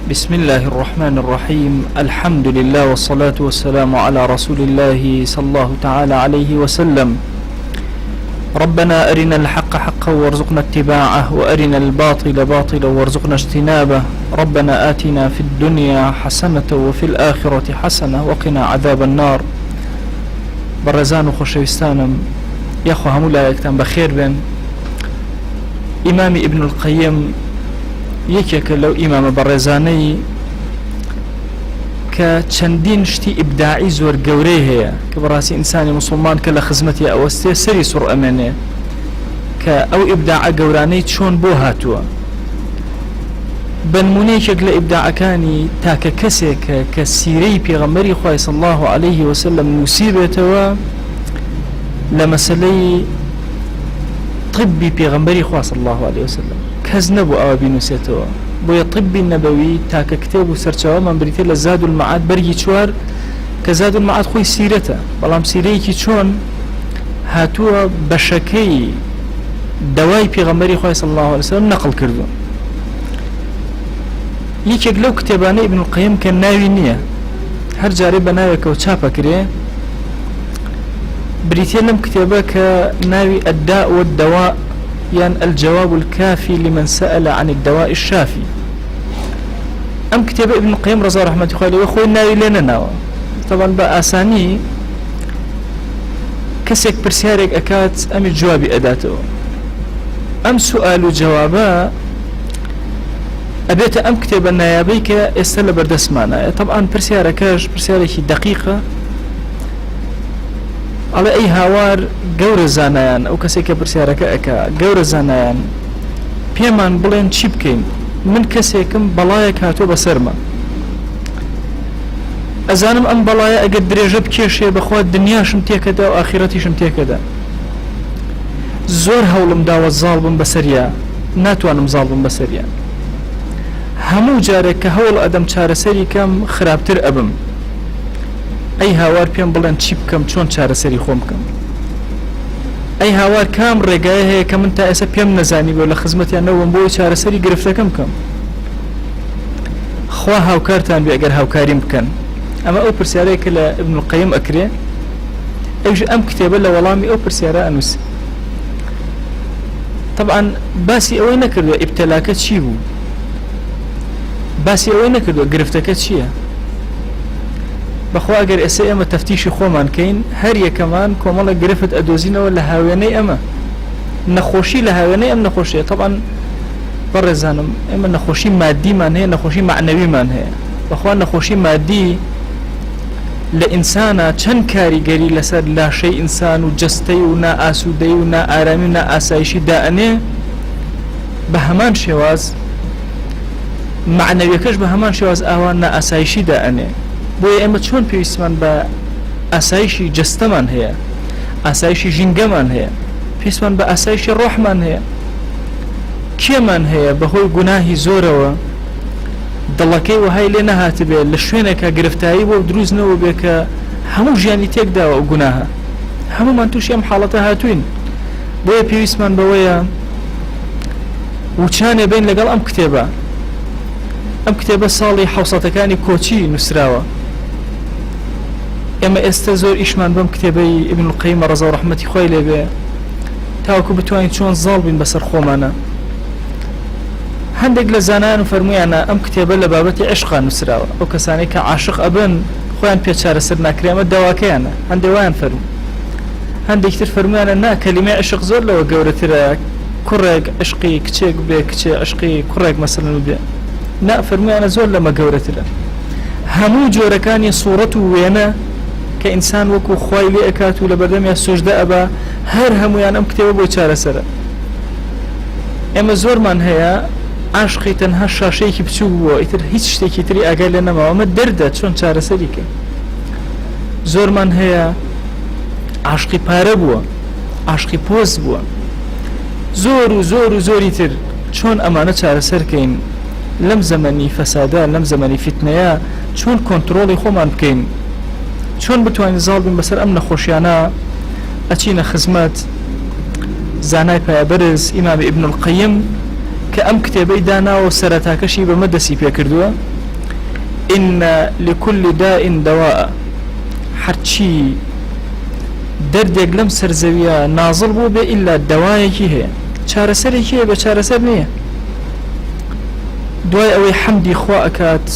بسم الله الرحمن الرحيم. الحمد لله والصلاة والسلام على رسول الله صلى الله تعالى عليه وسلم. ربنا أرنا الحق حقا وارزقنا اتباعه وأرنا الباطل باطلا وارزقنا اجتنابه. ربنا آتنا في الدنيا حسنة وفي الآخرة حسنة وقنا عذاب النار. برزان وخشوستانم يخو همولا يكتن بخير بن إمام ابن القيم یەکێکە لەو ئیمامە بەڕێزانەی کە چەندین شتی ئیبداعی زۆر گەورەی هەیە کە بەڕاستی ئینسانی موسڵمان کە لە خزمەتی ئەوەستێ سەری سوڕ ئەمێنێ کە ئەو ئیبداعە گەورانەی چۆن بۆ هاتووە. بەنمونەیەکێک لە ئیبداعەکانی تاکە کەسێکە کە سیرەی پێغەمبەری خوای صلی الله عليه وسلم نووسی بێتەوە لە مەسەلەی طبی پێغەمبەری خوا صلی الله عليه وسلم کەس نەبوو ئەوە بینووسێتەوە. بۆیە طبی نەبەوی تاکە کتێب و سەرچاوەمان بریتێ لە زاد المعاد بەرگی 4 کە زاد المعاد خۆی سیرەتە، بەڵام سیرەیەکی چۆن هاتووە بەشەکەی دەوای پێغەمبەری خوای صلی الله عليه وسلم نەقڵ کردو. یەکێک لەو کتێبانەی ابن القیم کە ناوی نییە، هەر جارێ بە ناوێکەوە چاپەکرێ، بریتێ لەم کتێبە کە ناوی الداء والدواء يعني الجواب الكافي لمن سأل عن الدواء الشافي. أم كتاب ابن القيم رضا رحمة الله عليه خوي ناوي لنا ناوى طبعا بأساني كسك برسيارك أكاد أم الجواب أداته أم سؤال وجوابا أبيت أم كتاب النيابيك استل بردس معنا. طبعا برسياركاش برسيارك دقيقة على أي هوار جور زانيان أو كسيك برسيارك أكا جور زانيان بيمان بلين شيبكين من كسيكم بلايك هاتو بسرما أزانم أم بلايا أقد دريجة بكيشي بخوات دنيا شمتيكدا وآخرتي شمتيكدا زور هولم داوة الظالم بسريا ناتوانم ظالم بسريا همو جارك هول أدم چارسري كم خرابتر أبم أي هاوار بيان بلان چی بکەم چۆن چارەسەری خۆم بکەم. ئەی هاوار کام ڕێگای هەیە کە من تا ئێستا پێم نەزانی بۆ لە خزمەتیان نەوەم بۆی چارەسەری گرفتەکەم بکەم. خوا هاوکارتان بێ ئەگەر هاوکاریم بکەن. ئەمە ئەو پرسیارەیە کە لە ابن القیم ئەکرێ، ئەوش ئەم کتێبە لە وەڵامی ئەو پرسیارە ئەنووسی. طبعا باسی ئەوەی نەکردووە ئیبتلاکە چی بوو، باسی ئەوەی نەکردووە گرفتەکە چییە. بەخوا ئەگەر ئێستا ئێمە تەفتیشی خۆمان کەین هەر یەکەمان کۆمەڵە گرفت ئەدۆزینەوە لە هاوێنەی ئەمە نەخۆشی لە هاوێنەی ئەم نەخۆشیە. طبعا بەڕێزانم ئێمە نەخۆشی مادیمان هەیە، نەخۆشی معنەویمان هەیە. بەخوا نەخۆشی مادی لە ئینسانە چەند کاریگەری لەسەر لاشەی ئینسان و جەستەی و نائاسوودەی و نائارامی و نائاسایشی دائەنێ بە هەمان شێواز معنەویەکەش بە هەمان شێواز ئاوان نائاسایشی دائەنێ. بۆیە ئێمە چۆن پێویستمان بە ئاسایشی جەستەمان هەیە، ئاسایشی ژینگەمان هەیە، پێویستمان بە ئاسایشی ڕۆحمان هەیە. کێمان هەیە بەهۆی گوناهی زۆرەوە دڵەکەی وهای لێ نەهاتبێت لە شوێنێکە گرفتایی بۆ دروستنەوە بێ کە هەموو ژیانی تێکداوە ئەو گوناهە، هەمومان تووشی ئەم حاڵەتە هاتوین. بۆیە پێویستمان بەوەیە وچانێ بین لەگەڵ ئەم کتێبە. ئەم کتێبە ساڵی حوسەتەکانی کۆچی نووسراوە. ئێمە ئێستا زۆر ئیشمان بەم کتێبەی ابن القیم ڕەزا و ڕەحمەتی خۆی لێبێ تاوەکو بتوانین چۆن زاڵ بین بەسەر خۆمانە. هەندێک لە زانایان فەرموویانە ئەم کتێبە لە بابەتی عشقا نووسراوە، ئەو کەسانەی کە عاشق ئەبن خۆیان پێ چارەسەر ناکرێ، ئەمە داواکەیانە. هەندێک وایان فەرموو، هەندێکتر فەرموویانە نا کەلیمەی عشق زۆر لەوە گەورەترە، کوڕێک عشقی کچێک بێ، کچێ عشقی کوڕێک مەسەلەن بێ. نا فەرموویانە زۆر لەمە گەورەترە. هەموو جۆرەکانی سوورەت و وێنە کە ئینسان وەکو خوای لێ ئەکات و لە بەردەمیان سوژدە ئەبا هەر هەمویان ئەم کتێبە بۆ چارەسەرە. ئێمە زۆرمان هەیە عاشقی تەنها شاشەیەکی بچوو بووە، ئیتر هیچ شتێکی تری ئاگای لێ نەماوە، ئەمە دەردە چۆن چارەسەری کە. زۆرمان هەیە عاشقی پارە بووە، عاشقی پۆست بووە، زۆر و زۆر و زۆری تر. چۆن ئەمانە چارەسەرکەین لەم زەمەنی فەسادە، لەم زەمەنی فتنەیە، چۆن کۆنتڕۆڵی خۆمان بکەین، چۆن بتوانین زاڵ بین بەسەر ئەم نەخۆشیانە. ئەچینە خزمەت زانای پایابەرز ئیمام ابن القیم کە ئەم کتێبەی داناوە سەرەتاکەشی بەمە دەسی پێ کردووە إن لكل داء دواء هرچی دردێک لەم سەرزەویە نازڵ بوو بێ ئیلا دەوایەکی هەیە چارەسەرێکی هەیە بە چارەسەر نییە دوای ئەوەی حەمدی خوا ئەکات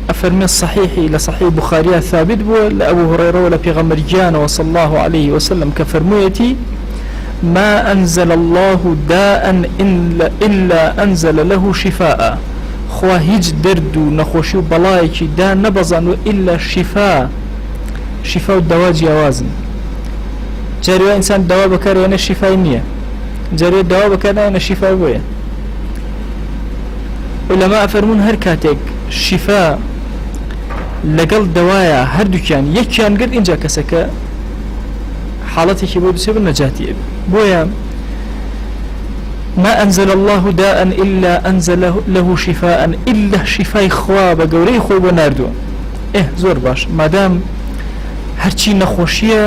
ئەفەرمێ صحیحی لە صحیح بخاریە ثابت بووە لە ئەبو هورەیرەوە لە پێغەمبەرگیانەوە صلی الله عليه وسلم کە فەرموویەتی ما أنزل الله داء إلا أنزل له شفاء خوا هیچ دەرد و نەخۆشی و بەڵایەکی دا نەبەزان و إلا شفا و دەوا جیاوازن جارێ ئینسان دەوا بەکارهێنە شیفای نییە جارێ دەوا بەکارهێنە شیفای بۆیە ولەما ئەفەرمون هەر کاتێک شیفا لەگەڵ دەوایە هەردووکیان یەکیان گرت اینجا کەسەکە حاڵەتێکی بۆ دووسێ نەجاتیە بۆیە ما أنزل الله داء إلا أنزل له شفاء إلا شفاء خوا بقوري خو بناردو زور باش مادام هرچی نەخۆشیە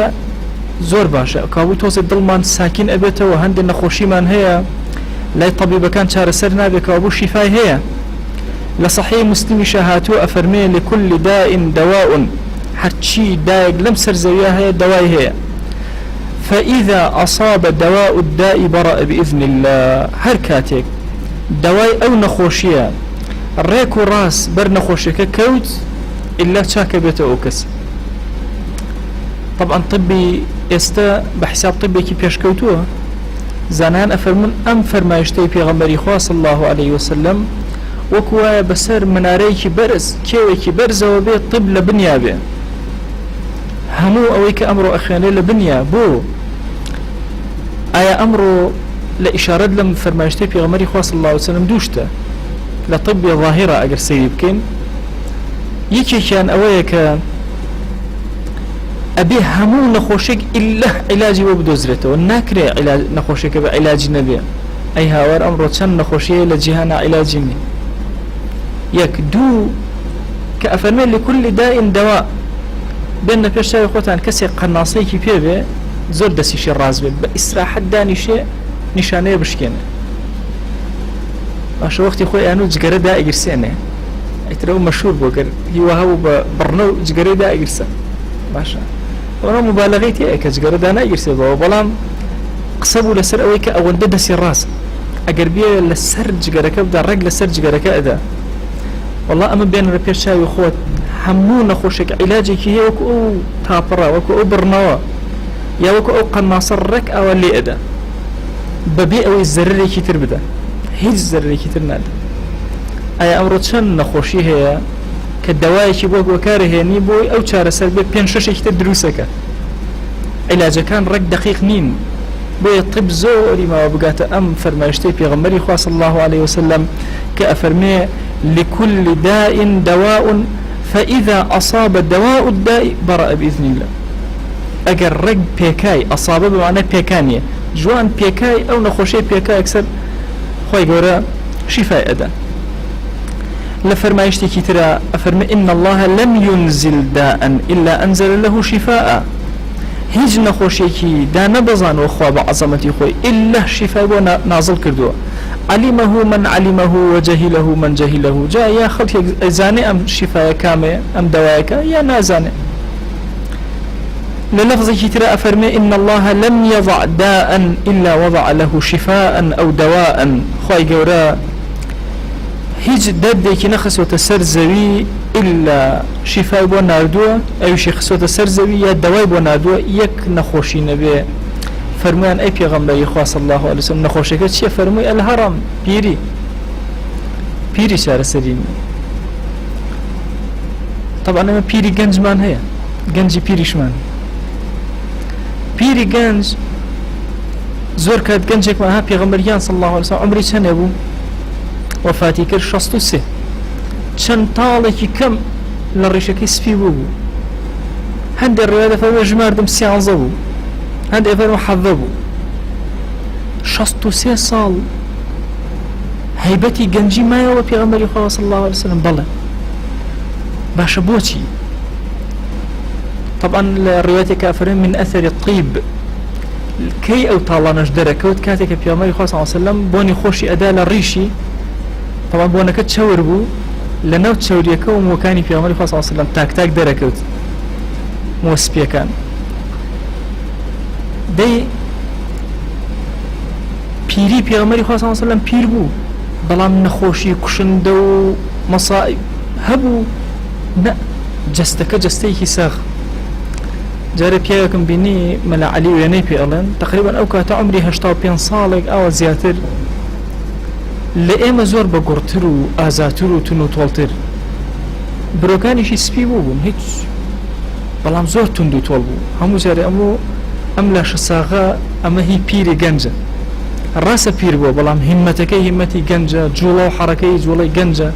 زۆر باشە کابوو تۆزێ دڵمان ساکین ئەبێتەوە هەندێک نەخۆشیمان هەیە لای طبیبەکان چارەسەر نابێت کابوو شیفای هەیە لە صحیح مسلمی شەهاتوو ئەفەرمێ لكل داء دواء هەرچی دایەک لەم سەرزەویە هەیە دوای هەیە فإذا أصاب دواء الداء برأ بإذن الله هر كاتك دواء أو نخوشية ريكو راس بر نخوشيك كوت إلا شاك بيته أوكس طبعا طبي استا بحساب طبي كي بيشكوتوه زانان أفرمون أم فرمايشتي بيغمبري خواه صلى الله عليه وسلم وكوايا بسر مناريكي برز كيويكي برز وبيت طب لبنيا بيه همو أويك أمرو أخياني لبنيا بو آيا أمرو لإشارة لم فرمايشتي بيغمبري خواه صلى الله عليه وسلم دوشتا لطبي ظاهرة أقر سيبكين يكي كان أويك أبي همو نخوشك إلا علاجي وبدوزرته وناكري علاج نخوشك بعلاج نبي أي هاور أمرو تشن نخوشي لجهانا علاجي يك دو كأفرمي لكل داء دواء بين بيشاوي خوتان كسي قناصي كي بيبي زور دسي شي راز بي بإسراحة داني شي نشانه بشكينه باشا وقتي خوي أنو جغره دا إقرسينه اترو مشهور بوكر هو هاو برنو جغره دا إقرسا باشا وانا مبالغيتي ايكا جغره دا نا إقرسي بلام قصبو لسر اويكا اول دسي الراس اقر بيه لسر جغره كبدا رق لسر جغره كأدا والله اما بين بيشاوي خوت همو نخوشك علاجي كي هي وكو او تابرا وكو او برنوا يا وكو او قناصر رك او اللي ادا ببيع او الزرري كي تربدا هيج الزرري كي ترنادا اي امرو تشن نخوشي هي كالدواء كي بوك وكاره نيبوي او چارە سەر بێ پێنج شەشێکی دروسەکە علاجەکان ڕێک دقیق نین بۆیە طب زۆری ماوە بگاتە ئەم فەرمایشتەی پێغەمبەری خوا صلی الله عليه وسلم کە ئەفەرمێ لكل داء دواء فإذا أصاب دواء الداء برأ بإذن الله ئەگەر ڕێک پێکای ئەصابە بمعنە پێکانیە جوان پێکای ئەو نەخۆشەی پێکای ئەکسەر خۆی گەورە شیفای ئەدا لفرمايشتي ترى أفرم إن الله لم ينزل داء إلا أنزل له شفاء هیچ نخوشيكي دا نبزان وخوا بعظمتي خوي إلا شفاء نازل كردو علمه من علمه وجهله من جهله جاء يا خلق زاني أم شفاء كامل أم دواءك يا نازاني للفظ ترى أفرم إن الله لم يضع داء إلا وضع له شفاء أو دواء خوي جورا هیچ دردێکی نەخسوتە سەر زەوی إلا شیفای بۆ ناردووە ئەویشی خسوتە سەر زەوی یا دەوای بۆ ناردووە یەک نەخۆشی نەبێ فەرمویان ئەی پێغەمبەری خوا صلی الله عليه وسلم نەخۆشیەکە چییە فەرمووی الهەڕەم پیری چارەسەری طبعا ئەمە پیری گەنجمان هەیە گەنجی پیریشمان پیری گەنج زۆر کات گەنجێکمان ها پێغەمبەریان صلی الله عليه وسلم عمری چەندێ بوو وفاتی کرد 63 چەند تاڵێکی کەم لە ڕیشەکەی سپی بوو هەندێک ڕێوایە دەفەرمێ ژماردم 13 بوو هەندێک دەفەرمێ 17 بوو 63 ساڵ هەیبەتی گەنجی مایەوە پێغەمبەری خوا صلی الله عليه وسلم بەڵێ باشە بۆچی طبعا لە ڕێوایەتێکە ئەفەرمێ من ئەثەری الطیب کەی ئەو تاڵانەش دەرەکەوت کاتێکە پێغەمبەری خوا صلی الله عليه وسلم بۆنی خۆشی ئەدا لە ڕیشی طبعا بۆنەکە چەور بوو لەناو چەوریەکە و مۆکانی پێغەمبەری خوا صلی الله علیه و سلم تاک تاک دەرەکەوت مۆسپیەکان دەی پیری پێغەمبەری خوا صلی الله علیه و سلم پیر بوو بەڵام نەخۆشی کوشندە و مەسائب هەبوو نە جەستەکە جەستەیەکی ساغ جارە پیاوێکم بینی مەلا عەلی وێنەی پێ ئەڵێن تقریبا ئەو کاتە عمری 85 ساڵێک ئەوە زیاتر لە ئێمە زۆر بەگوڕتر و ئازاتر و تون و تۆڵتر برۆکانیشی سپی بوو بوون هیچ بەڵام زۆر تند و تۆڵ بوو هەموو جارێ ئەم لاشە ساغا ئەمە هی پیری گەنجە ڕاستە پیر بووە بەڵام هیمەتەکەی هیمەتی گەنجە جوڵە و حەڕەکەی جوڵەی گەنجە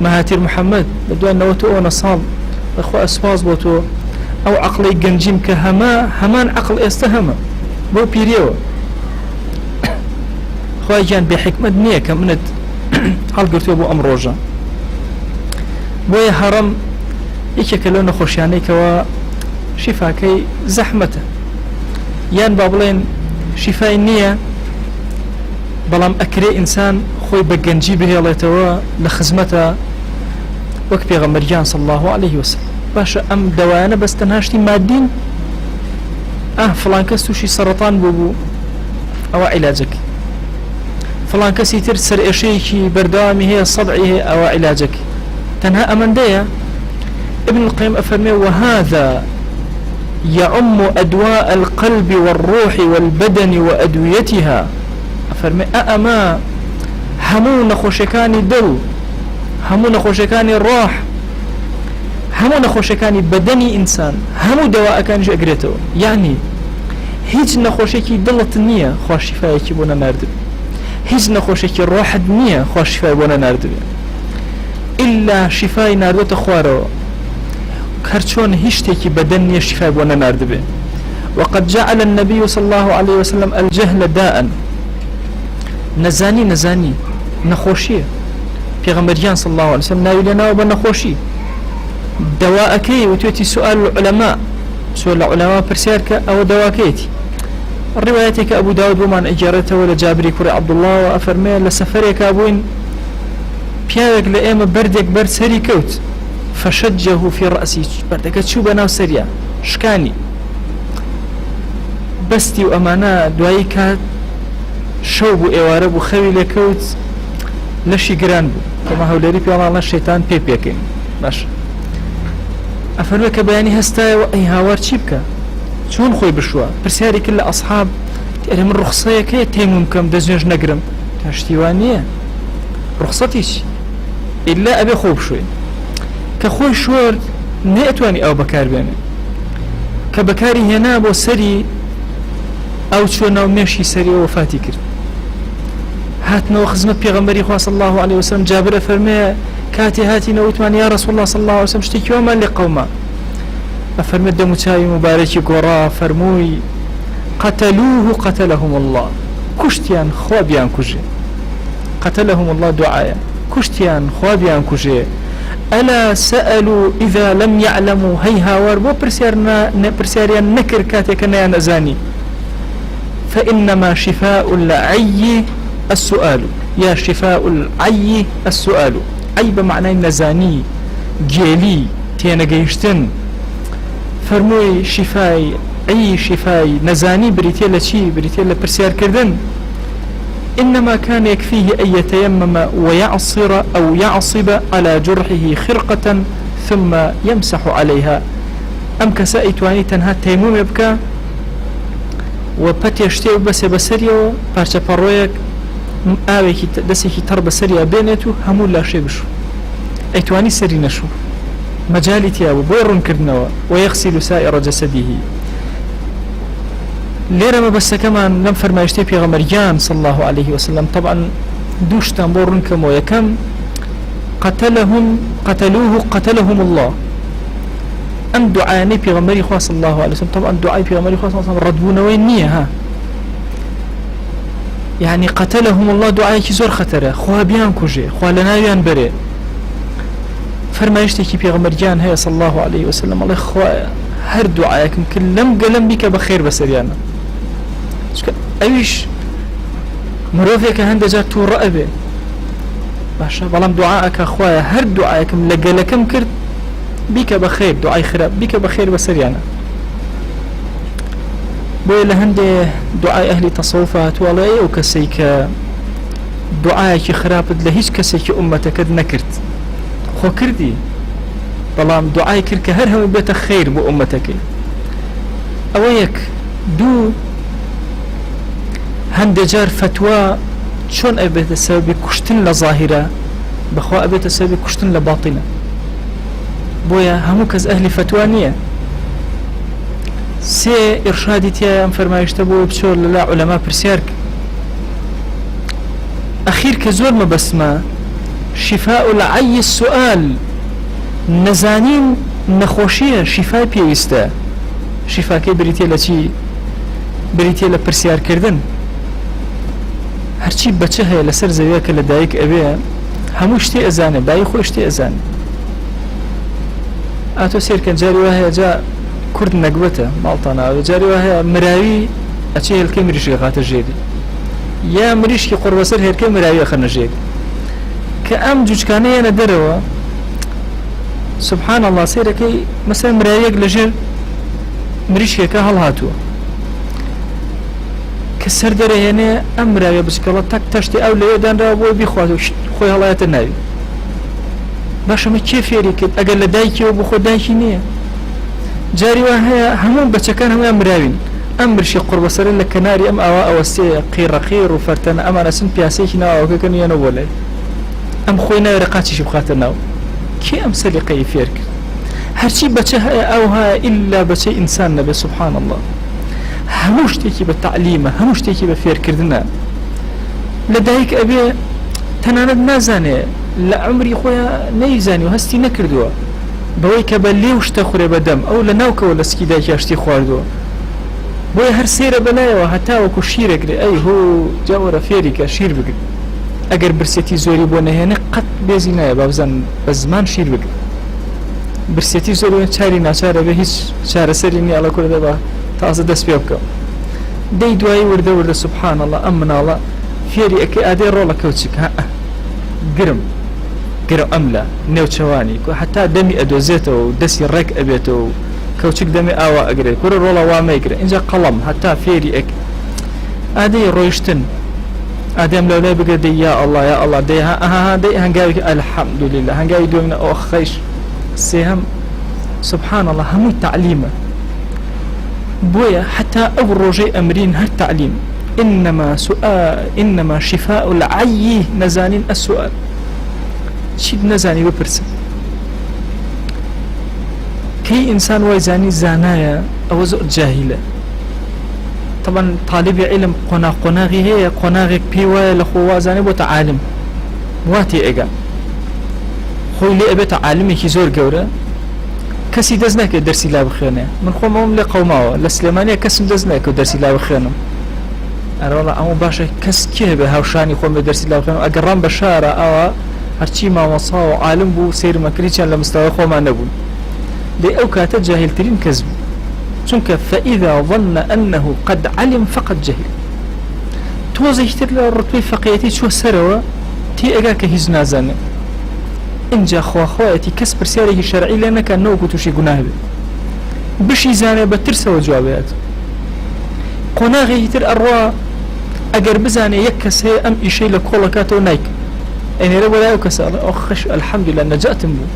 مەهاتیر محەممەد لە دوای 90 ساڵ بەخوا ئەسپاس بۆ تۆ ئەو عەقڵەی گەنجیم کە هەمان عەقڵ ئێستا هەمە بۆ پیرەوە خوای گیان بێ حکمت نییە کە منت هەڵگرتووە بۆ ئەم ڕۆژە بۆیە هەڕەم یەکێکە لەو نەخۆشیانەی کەوە شیفاکەی زەحمەتە یان با بڵێن شیفای نییە بەڵام ئەکرێ ئینسان خۆی بە گەنجی بهێڵێتەوە لە خزمەتە وەک پێغەمبەریان صلی الله عليه وسلم باشە ئەم دەوایانە بەس تەنها شتی مادین فڵان کەس تووشی سەرەتان بوو ئەوە عیلاجەکە فڵان کەسی تر سەر ئێشەیەکی بەردەوامی هەیە سەدعی هەیە ئەوە عیلاجەکە تەنها ئەمەندەیە ابن القيم أفرمي وهذا يعم أدواء القلب والروح والبدن وأدويتها أفرمي أأما همو نخوشكاني دل همو نخوشكاني الروح همو نخوشكاني بدني إنسان همو دواء كان جاء يعني هیچ نخوشكي دلت نية خوش شفايكي بونا ناردب هیچ نخوشكي روح نية خوش شفاي بونا ناردب إلا شفاي ناردت خوارو كرچون هشتكي بدني شفاء بونا ناردبه وقد جعل النبي صلى الله عليه وسلم الجهل داء نزاني نخوشية پیغمبريان صلى الله عليه وسلم ناوي لنا وبنخوشي دواءكي وتوتي سؤال العلماء سؤال العلماء برسيارك أو دواكيتي الرواياتك أبو داود ومن إجارته ولا جابري كري عبد الله وأفرمي لسفريك أبوين بياوك لأيما بردك برد سري كوت فشجه في رأسي بردك تشو بناو سريع شكاني بستي وأمانا دوائي كات شوب إيوارب وخوي لكوت لشي قران بو كما هو لري بيانا الله الشيطان بيبيكين باش أفرمك بياني هستاي وأي هاوار تشيبك شون خوي بشوا برسياري كل أصحاب تقري من رخصية كي تيمم كم دزنج نقرم تاشتيوانية رخصتيش إلا أبي خوب شوي كخوي شور نأتواني أو بكار بيني كبكاري هنا بو سري أو شونا ماشي سري وفاتي كر هاتنا وخزمة بيغمبري خواه صلى الله عليه وسلم جابر فرمي كاتي هاتي نوتمان يا رسول الله صلى الله عليه وسلم شتكي وما لقوما أفرمي الدم تاي مباركي قرا فرموي قتلوه قتلهم الله كشتيان خوابيان كجي قتلهم الله دعايا كشتيان خوابيان كجي ألا سألوا إذا لم يعلموا هيها واربو برسياريان نكر كاتيك نيان أزاني فإنما شفاء العي السؤال يا شفاء العي السؤال عي بمعنى نزاني جيلي تينا جيشتن فرموي شفاي عي شفاي نزاني بريتيلا شي بريتيلا برسيار كردن إنما كان يكفيه أن يتيمم ويعصر أو يعصب على جرحه خرقة ثم يمسح عليها أم كسائي تواني تنها تيموم يبكى وبت يشتيو بس بسريو بارشا بارويك آويكي دسيكي تر بسريا بينتو همو لا شي بشو أي تواني سري نشو مجالي تيابو بورن كردنوا ويغسل سائر جسده ليرة ما بس كمان لم فرمايشتي بيغمريان صلى الله عليه وسلم طبعا دوشتان بورن كمو يكم قتلوهم الله أم دعاني بيغمري خواه صلى الله عليه وسلم طبعا دعاي بيغمري خواه صلى الله عليه وسلم ردبونا وين نية ها يعني قتلهم الله دعاي كي زور خطره خواه بيان كوجي خواه لناويان بري فرمايشتي كي بيغمريان هي صلى الله عليه وسلم الله خواه هر دعايك يمكن لم قلم بك بخير بسريانا أيش مروفيك هند جات تو رأبه باشا بەڵام دوعاەکە خوایە هەر دوعاەکەم لە گەلەکەم کرد بیکە بەخێر دوعای خراپ بیکە بەخێر بەسەریانە بۆیە لە هەندێ دوعای ئەهلی تەسەووف هاتووەڵێ ئەو کەسەی کە دوعایەکی خراپت لە هیچ کەسێکی ئومەتەکەت نەکرد خۆ کردی بەڵام دوعای کرد کە هەر هەمووی بێتە خێر بۆ ئومەتەکەی ئەوە یەک دوو هەندێ جار فتوە چۆن ئەبێتە سەبەبی کوشتن لە ظاهرە بەخوا ئەبێتە سەبەبی کوشتن لە باتینە بۆیە هەموو کەس ئەهلی فتوە نییە سێ ئیرشادی تایە ئەم فەرمایشتە بۆ بچۆ لەلا عولەما پرسیار کرد ئەخیر کە زۆر مەبەسمە شیفاء العی السؤال نەزانین نەخۆشیە شیفای پێویستە شیفاکەی بریتێ لە چی بریتێ لە پرسیارکردن هەرچی بەچە هەیە لەسەر زەویە کە لە دایک ئەوێ هەموو شتێ ئەزانێ بای خۆی شتێ ئەزانێ ئاتۆ سێرکەن جاری وا هەیە جا کورد نەگوەتە ماڵتاناوە جاری وا هەیە مراوی ئەچێ هێلکەی مریشی خاتە ژێری یا مریشکی قوربەسەر هێرکەی مراوی خەنە ژێری کە ئەم جوچکانەیەنە دەرەوە سبحان الله سێرەکەی مەسەڵەن مراویەک لەژێر مریشکێکە هەڵهاتووە کە سەر دەرەهێنێ ئەم مراویە بچکەڵە تەک تەشتی ئەو لەوێ دانراوە بۆی بیخوات و خۆی هەڵایەتە ناوی باشەمە کێ فێری کرد ئەگەر لە دایکیەوە بۆ خۆ دایکی نییە جاری وا هەیە هەموو بەچەکان هەمویان مراوین ئەم مریشی قوربەسەرە لە کەناری ئەم ئاوا ئەوەستەیە قیڕەقیر و فەرتەنە ئەمانە سن پیاسەیەکی ناوەکەکەن یەنە بۆ لای ئەم خۆی ناوێرە قاچیشی بخاتە ناو کێ ئەم سەلیقەی فێر کرد هەرچی بەچە هەیە ئەو هەیە ئیلا بەچەی ئینسان نەبێ سبحان الله هەموو شتێکی بە تعلیمە هەموو شتێکی بە فێرکردنە لە دایک ئەبێ تەنانەت نازانێ لە عمری خۆیان نەیزانی و هەستی نەکردووە بەوەی کە بە لێو شتە خوڕێ بەدەم ئەو لە ناوکەوە لە سکی دایکی شتی خواردووە بۆیە هەر سێرە بەلایەوە هەتاوەکو شیرەگرێ ئەی هۆ جاوەرە فێریکە شیر بگرێت ئەگەر برسێتی زۆری بۆ نەهێنێ قەت بێزی نایە بابزان بە زمان شیر بگرێت برسێتی زۆر چاری ناچارە بێ هیچ چارەسەری نییە ئەڵە کوردە بە تازە دەست پێ بکەم دەی دوایی وردە وردە سبحان الله ئەم مناڵە فێری ئەکەی ئادەی ڕۆڵە کەوچک گرم ئەملا نێوچەوانی حتا دەمی ئەدۆزێتەوە و دەستی ڕێک ئەبێتەوە و کەوچک دەمی ئاوا ئەگرێت کوڕە ڕۆڵە وامەیگرێت اینجا قەڵەم هەتا فێری ئەک ئادەی ڕۆیشتن ئادەم لەولای بگە دەی یا ئەڵڵا یا ئەڵڵا دەی دەی هەنگاوێکی ئەلحەمدولیللا هەنگاوی دوێنە ئەو خەیش سێهەم سبحان الله هەمووی تعلیمە بويا حتى أو رجاء أمرين هالتعليم إنما شفاء العي نزانين السؤال شيد نزاني ببرسن كي إنسان ويزاني زانايا أو زؤ جاهلة طبعا طالب علم قناغي هي قناغك بيوا لخوا زاني بو تعالم واتي إيجا خوي لي أبي تعالمي كي زور جورة کەسی دەست ناکرێت دەرسی لا بخوێنێ من خۆمەوەم لێ قەوماوە لە سلێمانیە کەسم دەست ناکەوت دەرسی لا بخوێنم ئەرەوەڵە ئەمە باشە کەس کێ بێ هاوشانی خۆم بێ دەرسی لا بخوێنم ئەگەڕام بە شارە ئەوە هەرچی مامۆستا و عالم بوو سەیرمەکرییان لە مستەوای خۆمان نەبوون دەی ئەو کاتە جاهیلترین کەس بوو چونکە فەئیذا ظن أنه قد علم فقط جهل تۆزێکتر لە ڕتوی فەقیهەتی چوە سەرەوە تی ئەگا کە هیچ نازانێ اینجا خواخوایەتی کەس پرسیارێکی شەرعی لێ نەکات نەوەکو تووشی گوناه بێت بشی زانێ بە ترسەوە جوابێت قۆناغێکی تر ئەڕوا ئەگەر بزانێ یەک کەس هەیە ئەم ئیشەی لە کۆڵەکاتەوە نایک ئەنێرە بەلای ئەو کەسە ئەڵێ ئەو خەش ئەلحەمدولیلا نەجاتم بوو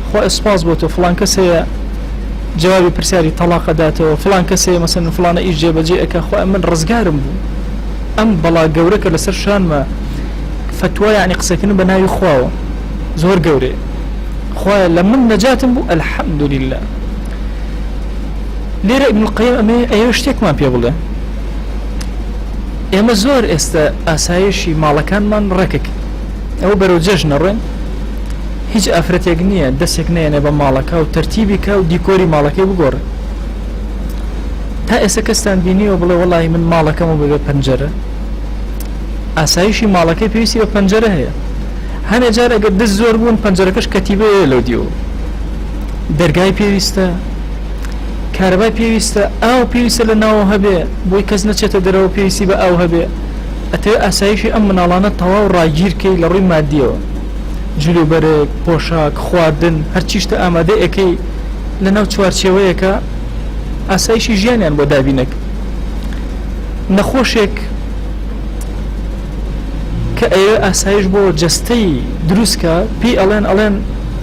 خوا ئسپاس بۆ تۆ فڵان کەس هەیە جوابی پرسیاری تەلاقە داتەوە فڵان کەس هەیە مەسەڵەن فڵانە ئیش جێبەجێ ئەکا خوا من ڕزگارم بوو ئەم بەڵا گەورەکە لەسەر شانمە فتوە یعنی قسەکردن بە ناوی خواوە زۆر گەورەیە خوایە لە من نەجاتم بوو ئەلحەمدولیلا لێرە ئیبن القەییم ئەمە شتێکمان پێ بڵێ ئێمە زۆر ئێستا ئاسایشی ماڵەکانمان ڕێکک ئەوە بەرەو جەژ نەڕێن هیچ ئافرەتێک نییە دەستێک نێنێ بە ماڵەکە و تەرتیبی کە و دیکۆری ماڵەکەی بگۆڕێ تا ئێستا کەستان بینیوە بڵێ وەڵی من ماڵەکەم و ببێ پەنجەرە ئاسایشی ماڵەکەی پێویستی بە پەنجەرە هەیە هەنێ جار ئەگەر دەست زۆر بوون پەنجەرەکەش کەتیبەیە لەو دیوە دەرگای پێویستە کارەبای پێویستە ئاو پێویستە لە ناوە هەبێ بۆی کەس نەچێتە دەرەوە پێویستی بە ئاو هەبێ ئەتەوێ ئاسایشی ئەم مناڵانە تەواو ڕاگیرکەی لە ڕووی مادیەوە جلوبەرێک پۆشاک خواردن هەرچی شتە ئامادە ئەەکەی لەناو چوارچێوەیەکە ئاسایشی ژیانیان بۆ دابینێک نەخۆشێک کە ئەوێ ئاسایش بۆ جەستەی دروستکە پێی ئەڵێن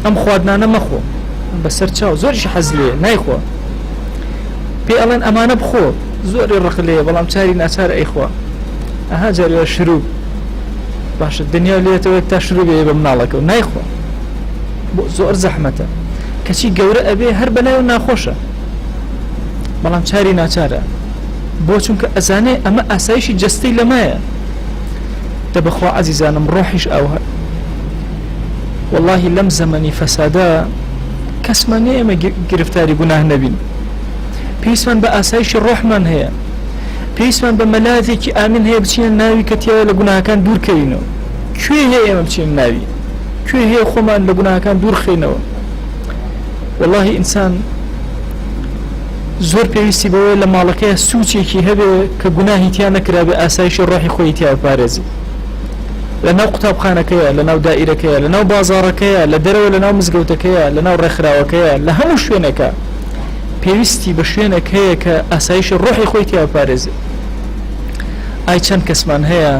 ئەم خواردنانە مەخۆ بەسەر چاو زۆریش حەز لێ نایخۆ پێی ئەڵێن ئەمانە بخۆ زۆری ڕق لێ بەڵام چاری ناچار ئەیخوا ئەها جارێ شروع باشە دنیا لێتەوە تا شروع بێ بە مناڵەکە و نایخۆ بۆ زۆر زەحمەتە کەچی گەورە ئەبێ هەر بەلای و ناخۆشە بەڵام چاری ناچارە بۆ چونکە ئەزانێ ئەمە ئاسایشی جەستەی لەمایە دەبخوا عەزیزانم ڕۆحیش ئەوە واللهی لەم زەمەنی فەسادا کەسمان نییە ئێمە گرفتاری گوناه نەبین پێویستمان بە ئاسایشی ڕۆحمان هەیە پێویستمان بە مەلاتێکی ئامین هەیە بچینە ناوی کە تیاوە لە گوناهەکان دوورکەوینەوە کوێ هەیە ئێمە بچین ناوی کوێ هەیە خۆمان لە گوناهەکان دوورخینەوە واللهی ئینسان زۆر پێویستی بەوەی لە ماڵەکەی سوچێکی هەبێ کە گوناهی تیا نەکرا بێ ئاسایشی ڕۆحی خۆی تیا بپارێزی لەناو قوتابخانەکەیە لەناو دائیرەکەیە لەناو بازاڕەکەیە لە دەرەوە لەناو مزگەوتەکەیە لەناو ڕێکخراوەکەیە لە هەموو شوێنێکە پێویستی بە شوێنێک هەیە کە ئاسایشی ڕۆحی خۆی تیا بپارێزی ئای چەند کەسمان هەیە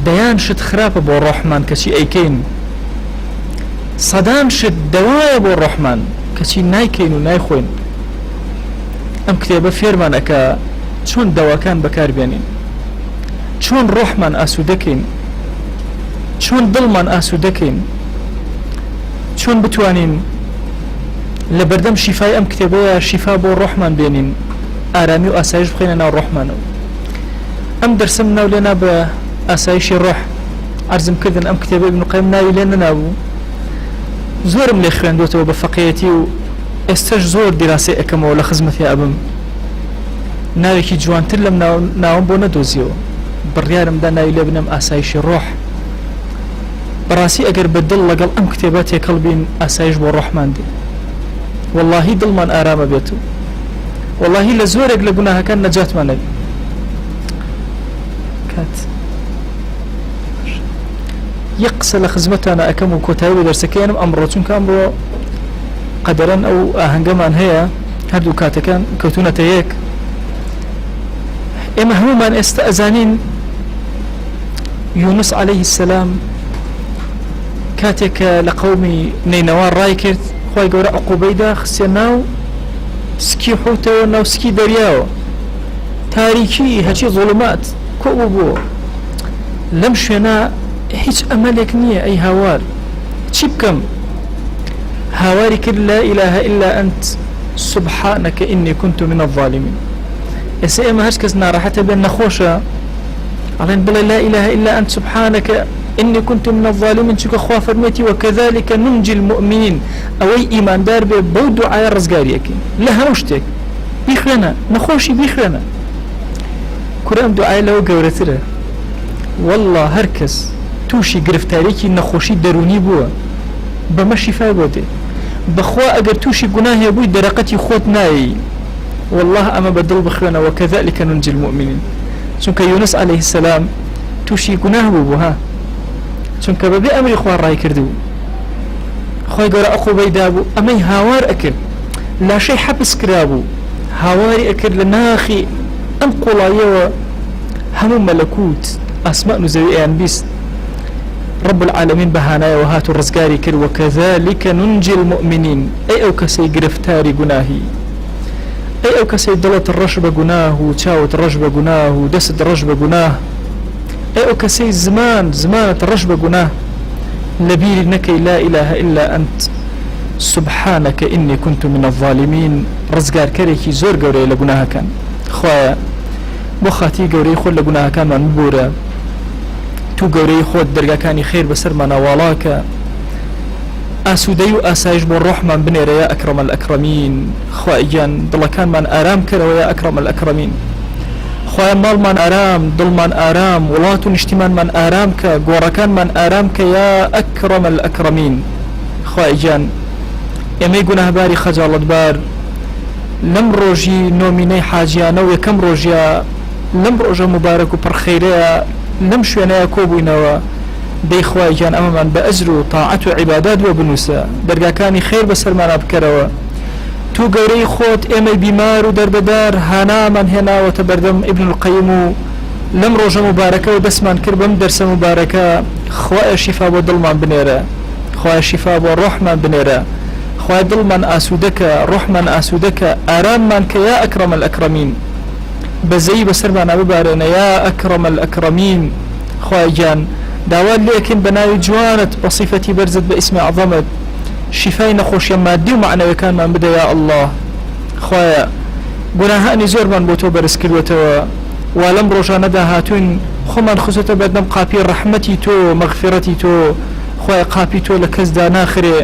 دەیان شت خراپە بۆ ڕۆحمان کەچی ئەیکەین سەدان شت دەوایە بۆ ڕۆحمان کەچی نایکەین و نایخۆین ئەم کتێبە فێرمان ئەکا چۆن دەواکان بەکاربێنین چۆن ڕۆحمان ئاسوودەکەین چۆن دڵمان ئاسوودەکەین چۆن بتوانین لە بەردەم شیفای ئەم کتێبەیە شیفا بۆ ڕۆحمان بێنین ئارامی و ئاسایش بخێنە ناو ڕۆحمانەوە ئەم دەرسم ناو لێنا بە ئاسایشی ڕۆح عەرزم کردن ئەم کتێبە ئیبن قەیم ناوی لێ نەنابوو زۆرم لێ خوێندوێتەوە بە فەقێتی و ئێستش زۆر دیراسی ئەەکەمەوە لە خزمەتی ئەبم ناوێکی جوانتر لەم ناوم بۆ نەدۆزیەوە بڕیارمدا ناوی لێ بنەم ئاسایشی ڕۆح بەڕاستی ئەگەر بە دڵ لەگەڵ ئەم کتێبە تێکەڵ بین ئاسایش بۆ ڕۆحمان دێ واللهی دڵمان ئارامە بێت و واللهی لە زۆرێک لە گوناهەکان نەجاتمان نەبێت کات یەک قسە لە خزمەتانە ئەەکەم و کۆتایی بە دەرسەکەیانم ئەمڕۆ چونکە ئەمڕۆ قەدەرەن ئەو ئاهەنگەمان هەیە هەردوو کاتەکان کەوتونەتە یەک ئێمە هەمومان ئێستا ئەزانین یونس عەلەیهی السەلام کاتێک لە قەومی نینەوە ڕای کرد خۆی گەورە عقوبەیدا خستێ ناو سکی حوتەوە ناو سکی دەریاوە تاریکی هەچی زوڵمات کۆبوو بووە لەم شوێنە هیچ ئەمەلێک نییە ئەی هاوار چی بکەم هاواری کرد لا إله إلا أنت سبحانك إني كنت من الظالمين ئێستا ئێمە هەر کەس ناڕەحەتە بێن نەخۆشە ئەڵێن بڵێ لا إله إلا أنت سبحانك إني كنت من الظالمين چونکە خوا فەرمێتی وكذلك ننجي المؤمنين ئەوەی ئیماندار بێ بەو دوعایە ڕزگاریەکەین لە هەموو شتێک بیخوێنە نەخۆشی بیخوێنە کورە ئەم دوعایە لەوە گەورەترە والله هەر کەس تووشی گرفتارێکی نەخۆشی دەرونی بووە بەمە شیفا بۆ دێ بەخوا ئەگەر تووشی گوناهێ بووی دەرەقەتی خۆت نایی والله ئەمە بەدڵ بخوێنە وكذلك ننجي المؤمنين چونکە یونس عەلەیهی السەلام تووشی گوناه بوو ها چونکە بەبێ ئەمری خوا ڕای کردبوو خۆی گەورە عقوبەی دابوو ئەمەی هاوار ئەکرد لاشەی حەبس کرابوو هاواری ئەکرد لە ناخی ئەم قوڵاییەوە هەموو مەلەکوت ئاسمان و زەوی ئەیان بیست رب العالمين بهانايا وهاتو رزقاري كر وكذلك ننجي المؤمنين أي أو كسي قرفتاري قناهي أي أو كسي دلت الرشب قناه وشاوت الرشب قناه ودست الرشب قناه أي أو كسي زمانة الرشب قناه لبيري نكي لا إله إلا أنت سبحانك إني كنت من الظالمين رزقار كريكي زور قوري لقناها كان خوايا بخاتي قوري خول لقناها كان من مبورا تو گەورەی خۆت دەرگاکانی خێر بەسەرمانە واڵاکە ئاسوودەی و ئاسایش بۆ ڕۆحمان بنێرە یا ئەکرەمە الئەکرەمین خوای گیان دڵەکانمان ئارام کەرەوە یا ئەکرەمە الئەکرەمین خوای ماڵمان ئارام دڵمان ئارام وڵات و نیشتیمانمان ئارام کە گۆڕەکانمان ئارام کە یا ئەکرەمە الئەکرەمین خوای گیان ئێمەی گوناهباری خەجاڵەتبار لەم ڕۆژی نۆمینەی حاجیانە و یەکەم ڕۆژیە لەم ڕۆژە مبارەک و پڕخەیرەیە لەم شوێنەیە کۆبووینەوە دەی خوای گیان ئەمەمان بە ئەجر و تاعەت و عیبادات بۆ بنووسە دەرگاکانی خێر بەسەرمانە بکەرەوە تو گەورەی خۆت ئێمەی بیمار و دەربەدار هانامان هێناوەتە بەردەم ئیبن القەیم و لەم ڕۆژە مبارەکە و دەستمان کرد بەم دەرسە مبارەکە خوایە شیفا بۆ دڵمان بنێرە خوایە شیفا بۆ ڕۆحمان بنێرە خوای دڵمان ئاسوودەکە ڕۆحمان ئاسوودەکە ئاراممان کە یا ئەکرەم الئەکرەمین بەزەیی بەسەرمانە ببارێنە یا ئەکرەم الئەکرەمین خوای گیان داوات لێکن بە ناوی جوانت بە صیفەتی بەرزت بە ئیسمی عەظەمت شیفای نەخۆشیە مادی و معنەویەکانمان بدە یا ئەڵڵاه خوایە گوناهانی زۆرمان بۆ تۆ بەرز کردوێتەوە وا لەم ڕۆژانەدا هاتوین خۆمان خزوتە بەردەم قاپی ڕەحمەتی تۆ مەغفیرەتی تۆ خوایە قاپی تۆ لە کەسدا ناخرێ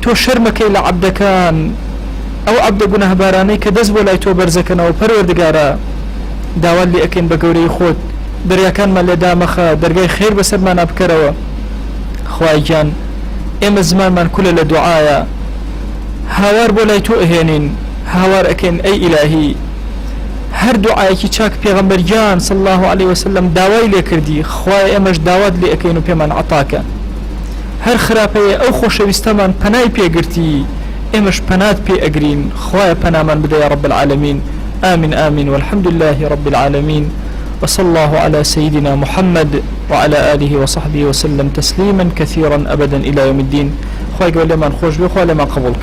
تۆ شەرمەکەی لە عەبدەکان ئەو عەبدە گوناهبارانەی کە دەست بۆ لای تۆ بەرزەکەنەوە پەروەردگارە داوات لێ ئەکەین بە گەورەی خۆت دەریاکانمان لێدا مەخە دەرگای خێر بەسەرمانە بکەرەوە خوای گیان ئێمە زمانمان کولە لە دوعایە هاوار بۆ لای تۆ ئەهێنین هاوار ئەکەین ئەی ئیلاهی هەر دوعایەکی چاک پێغەمبەرگیان صلی الله عليه وسلم داوای لێ کردی خوای ئێمەش داوات لێ ئەکەین و پێمان عەتاکە هەر خراپەیە ئەو خۆشەویستەمان پەنای پێگرتی ئێمەش پەنات پێ ئەگرین خوایە پەنامان بدە یا رب العالمین آمين آمين والحمد لله رب العالمين وصلى الله على سيدنا محمد وعلى آله وصحبه وسلم تسليما كثيرا أبدا إلى يوم الدين خواهي قول لمن خوش بي خواهي لمن قبولك